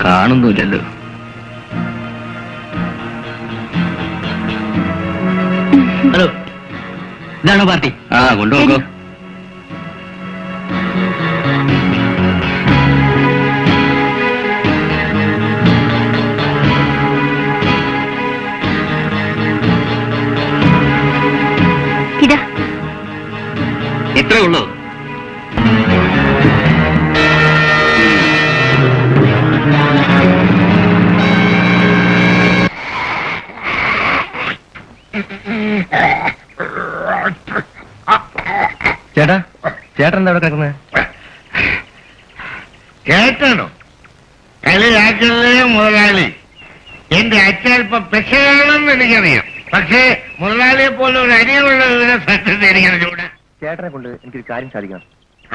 കാണുന്നില്ലല്ലോ. ഹലോ, ഇതാണോ പാർട്ടി? ആ, കൊണ്ടുപോകോ. ഇത്രേ ഉള്ളൂ. ചേട്ടാ, ചേട്ടൻ എന്താ അവിടെ കിടക്കുന്നത്? ചേട്ടനോ? കളിയാക്കല്ലേ മുതലാളി. എന്റെ അച്ഛനിപ്പം പെശയാണെന്ന് എനിക്കറിയാം. പക്ഷേ മുതലാളിയെ പോലെ ഒരു അരിയുള്ള വിവരം സത്യത്തെ എനിക്കറിഞ്ഞൂടാ. ചേട്ടനെ കൊണ്ട് എനിക്കൊരു കാര്യം സാധിക്കണം.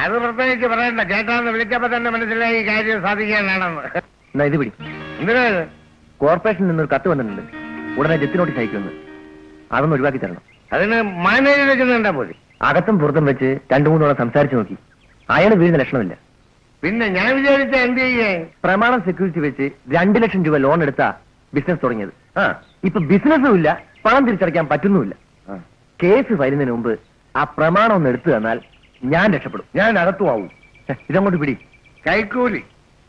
അത് പ്രത്യേകിച്ച് പറയണ്ട. ചേട്ടാന്ന് വിളിച്ചപ്പോ തന്നെ മനസ്സിലായി ഈ കാര്യം സാധിക്കാനാണെന്ന്. എന്നാ ഇത് പിടി. എന്തിനാ? കോർപ്പറേഷനിൽ നിന്നൊരു കത്ത് വന്നിട്ടുണ്ട്. ഉടനെ ജപ്തി നോട്ടീസ് അയക്കുമെന്ന്. അതൊന്ന് ഒഴിവാക്കി തരണം. അതിന് മാനേജർ വെക്കുന്നുണ്ടാ പോലും. അകത്തും പുറത്തും വെച്ച് 2-3 തവണ സംസാരിച്ചു നോക്കി. അയാൾ വീഴുന്ന ലക്ഷണമില്ല. പിന്നെ ഞാൻ വിചാരിച്ച എന്ത് ചെയ്യേ? പ്രമാണം സെക്യൂരിറ്റി വെച്ച് 2 ലക്ഷം രൂപ ലോൺ എടുത്താ ബിസിനസ് തുടങ്ങിയത്. ഇപ്പൊ ബിസിനസ്സും ഇല്ല, പണം തിരിച്ചടയ്ക്കാൻ പറ്റുന്നുമില്ല. കേസ് വരുന്നതിന് മുമ്പ് ആ പ്രമാണം ഒന്ന് എടുത്തു തന്നാൽ ഞാൻ രക്ഷപ്പെടും. ഞാൻ അകത്തുമാവും. ഇതങ്ങോട്ട് പിടി. കൈക്കൂലി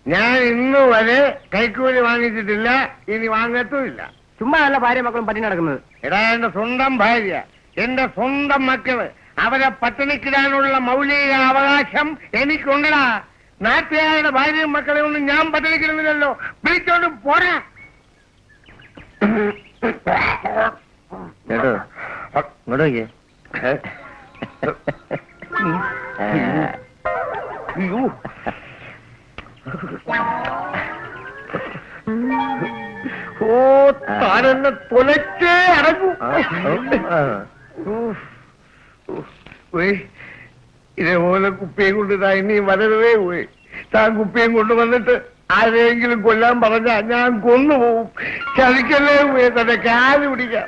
ഞാൻ ഇന്ന് വരെ കൈക്കൂലി വാങ്ങിച്ചിട്ടില്ല, ഇനി വാങ്ങത്തുമില്ല. ചുമ്മാ നല്ല ഭാര്യ മക്കളും പറ്റി നടക്കുന്നത്. എടാ, എന്റെ സ്വന്തം ഭാര്യ, എന്റെ സ്വന്തം മക്കള്, അവരെ പട്ടിണിക്കിടാനുള്ള മൗലിക അവകാശം എനിക്കുണ്ടടാ. നാട്ടുകാരുടെ ഭാര്യയും മക്കളെ ഒന്നും ഞാൻ പട്ടിണിക്കിടുന്നില്ലല്ലോ. വിളിച്ചോണ്ട് പോരാ. കേട്ടോ, ഇങ്ങോട്ട് നോക്കിയേ. ഓ, താനെന്നെ തുലച്ചേ അടങ്ങൂ. ഇതേപോലെ കുപ്പിയും കൊണ്ട് താ ഇനി വരരുതേ പോയി. താൻ കുപ്പിയും കൊണ്ടുവന്നിട്ട് ആരെങ്കിലും കൊല്ലാൻ പറഞ്ഞാ ഞാൻ കൊന്നുപോകും. ചതിക്കല്ലേ പോയി, തന്നെ കാല് പിടിക്കാം.